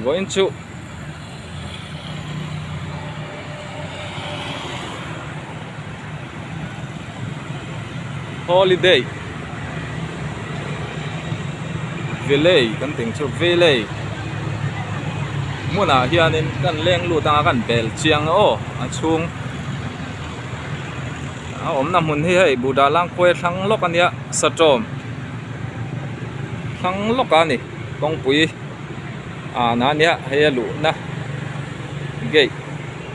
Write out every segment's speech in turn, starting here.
going to holiday village kan ting chu village muna hianin kan leng lu tanga kan bel chiang o a chung a om na mun hi hei buda lang khoi thlang lok ania satom thlang lok ani kong pui na nia hei lu na gate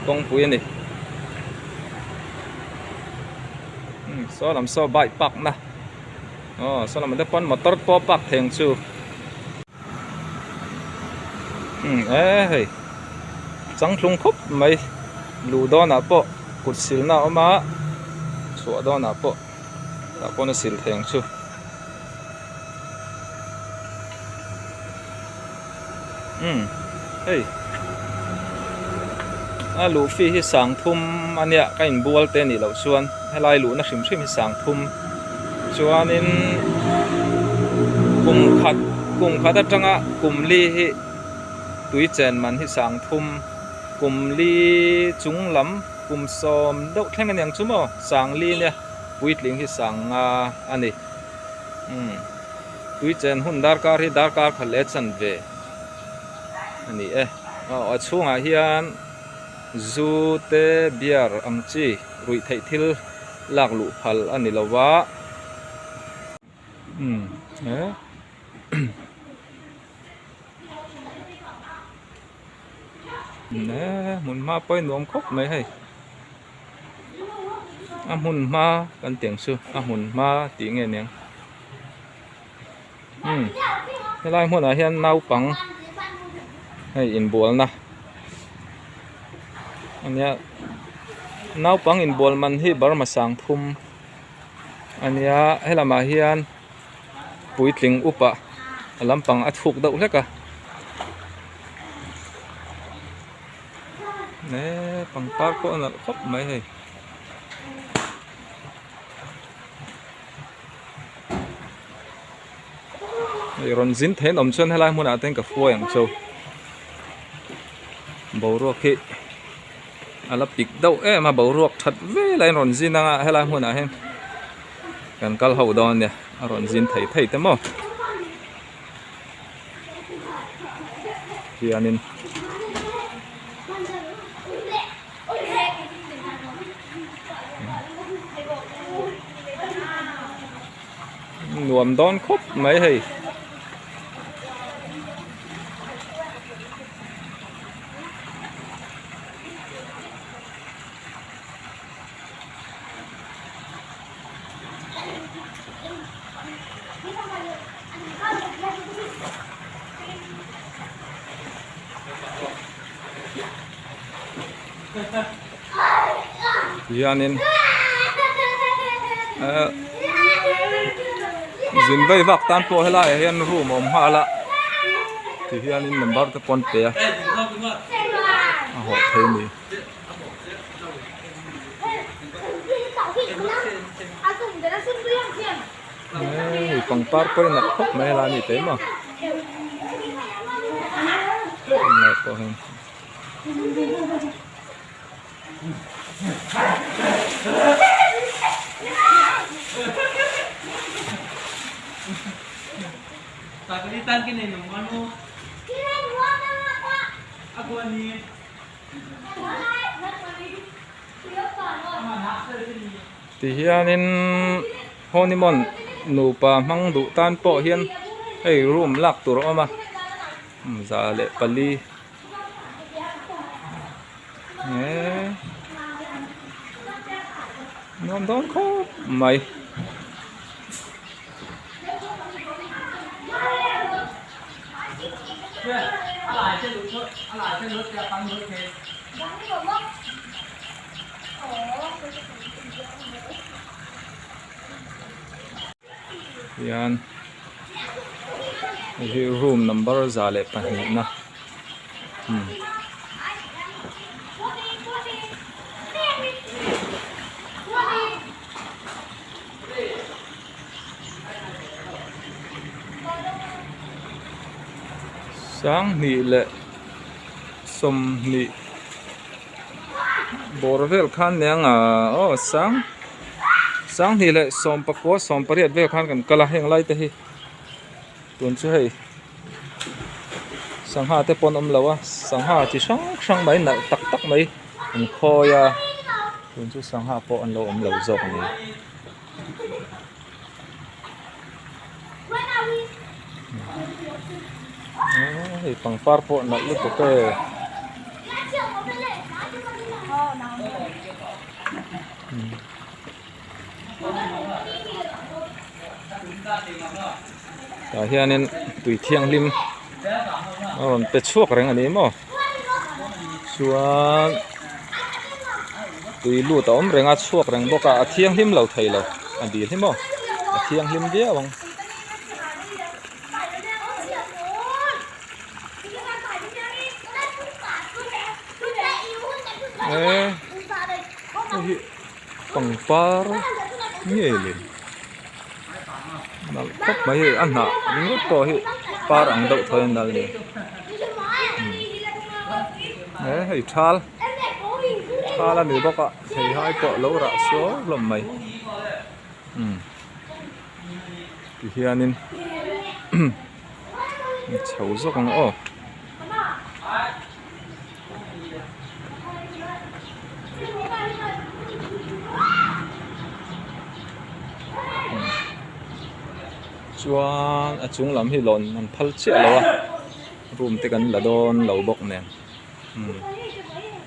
kong pui ani so làm sao bike park na so làm depan motor po park theng chu hei chẳng lung khop mai lu do na po kut sil na oma so do na po ta po na sil theng chu hei lu phi hi sang thum ania ka in bual te ni lo chuan helai lu na hrim hrim hi sang thum chuanin kum khat atanga kumli hi tui chen man hi sang thum kumli chunglam kum som do thleng an yang chumo sang li nia puitling hi sang ani tui chen hun darkar hi darkar khale chan ve ani a chunga hian zu te biar angchi rui thei thil lak lu phal ani lowa nè mun ma poi nuam khop mai hei mun ma kan tiang su mun ma ti nge neng helai mun a hian nau pang hei in bol na ania nau pang in bol man hi bar ma sang thum ania helama hian puitling upa lampang athuk deuh hleka nè pangpar ko na khop mai hei ron zin then om chuan helai mun a teng ka fuai ang chu boruak hi ala pik deuh ma boruak that ve lai ron zin anga helai mun a hen kan kal ho don nia ron zin thei te mo hianin nuam don khop mai hei hianin zin vei vak tan po helai hian room om hala thì hianin number te pon pe a ho thei ni pangpar ko na khop mai la ni te ma na po hen Pagalitan kini nung ano? Ako ni. Thì hianin honimon nupa mang du tan po hian hey room lak tur oma za le pali nom don ko mai yan hi room number za le pahni na sáng nị lệ sum nị bor vel khan neng sáng nị lệ som pakwa som pariat vel khan kan kala heng lai te hi tun chu hei sang ha te pon lawa sang ha chi sang mai na tak mai an khoya tun chu sang ha po an lo zok ni hei pangpar po na lu to ke ta hianin tui thiang lim pe chuak reng ani mo chuan tui lu ta om renga chuak reng boka a thiang lim lo thei lo an dil hi mo a thiang lim dia wang pangpar nghe lên nal khop mai an na ringot to hi par ang dau thoi nal ni hei thal ani boka thei hai po lo ra so lom mai ti hianin chau zo kang o chuan a chung lam hi lon an phal che lo a room te kan la don lo bok nen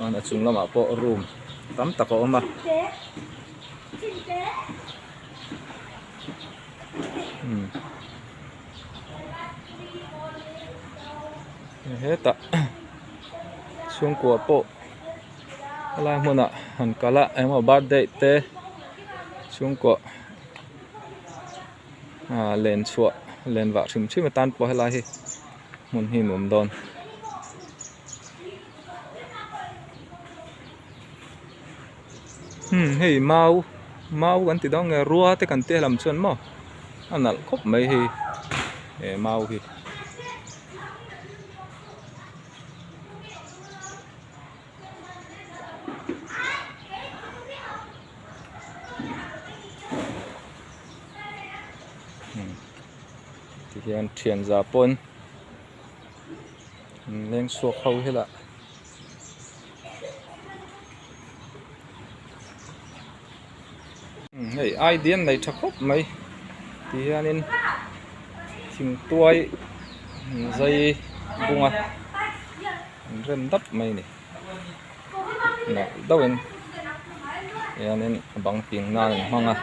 an a chung lama po room tam tak o ma he ta chung kwa po ala mona han kala emo birthday te chung kwa len chua len wa chim chim tan po helai hi mun hi num don hei mau kan ti dong nge rua te kan te lam chon mo anal khop mai hi mau hi hian thian za pon leng suak ho hela hei ai dian nei thakop mai ti hianin thing tuai zai bunga rem dap mai ni na dawin hianin bang ping na hanga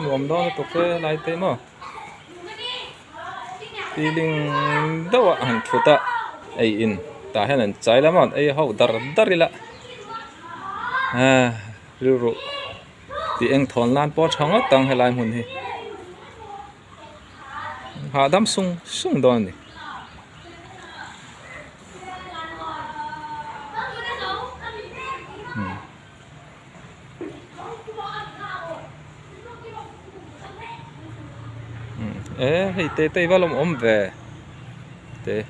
nuông đó tục cái này thế mà đi linh đâu à hành phụt à ai in ta hay là trái lắm mà ai hậu dar dar la rồi thì anh thon lan po chong á tăng hay lại muốn hi hạ đam sung sung đó này hei te valom om về te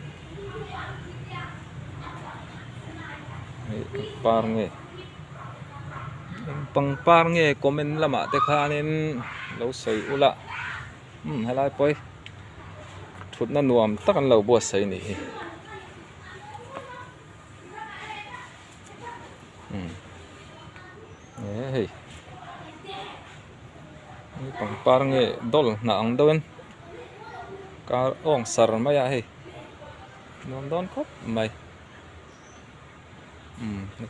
par nge pang par nge comment lama te khanin lo sei ula halai poi thut na nuam takan lo bo sei ni hei pang par nge dol na ang dawen ka ong sar maya hei non don khop mai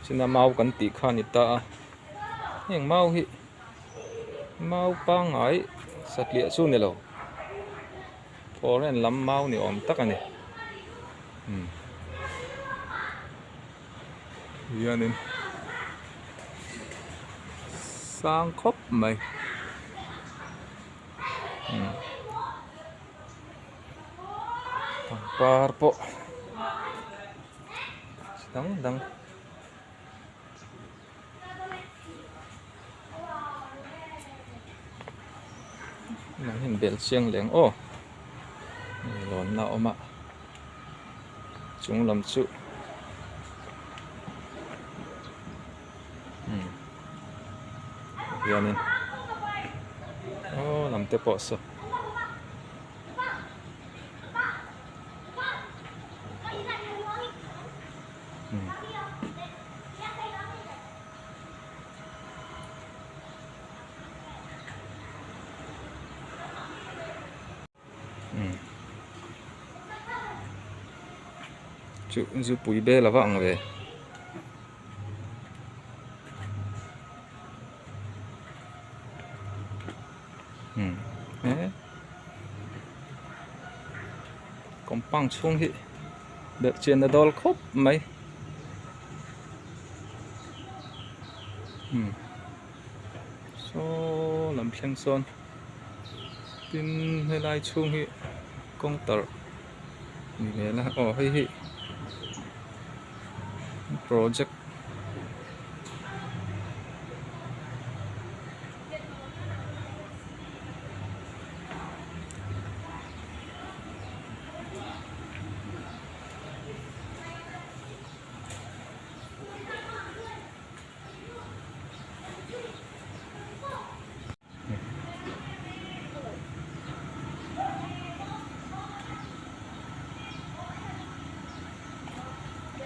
china mau kan ti khan ita heng mau hi mau pa ngai satlia chu ne lo foren lam mau ni om tak ani yanin sang khop mai par po đắng nó hình bể chiêng lén ô lón nạo mà chúng làm chịu hiền ô làm tiếp bỏ sơ chịu giúp bụi bê là vọng về đấy còn băng xuống thì được trên là đo khóc mấy số làm sang son tin hay lai xuống thì công tờ như là hay project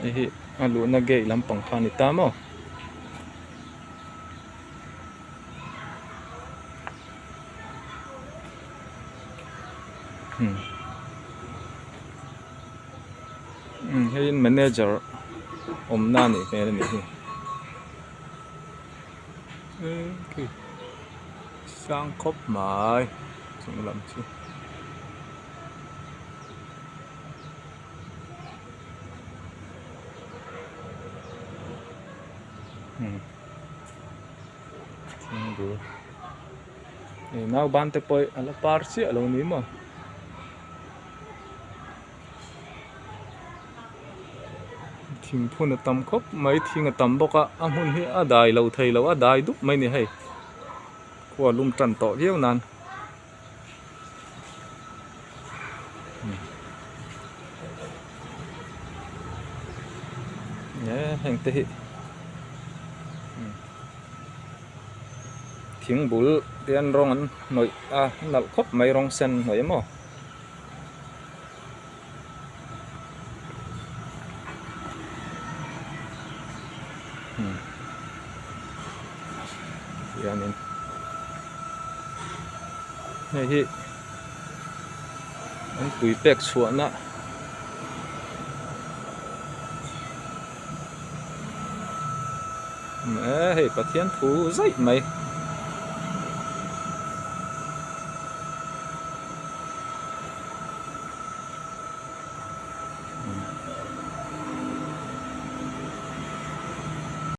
hi alu na gay lampang panita mo hay manager na ni kaya ni hi sang khóc mãi chúng làm chứ Tunggu. Now bante poi ala parsi alo ni mo. Thing phun tam khop mai thing tam boka amun hi adai lo thei lo adai dup mai ni hai. Kwa lum tran to hiu nan. Heng te hi. Tiếng bul tiền rong ăn nội nal khop mấy rong sen nội mo nên này hi anh quý bẹc xuống ạ mẹ hệ có thiên thú dậy mày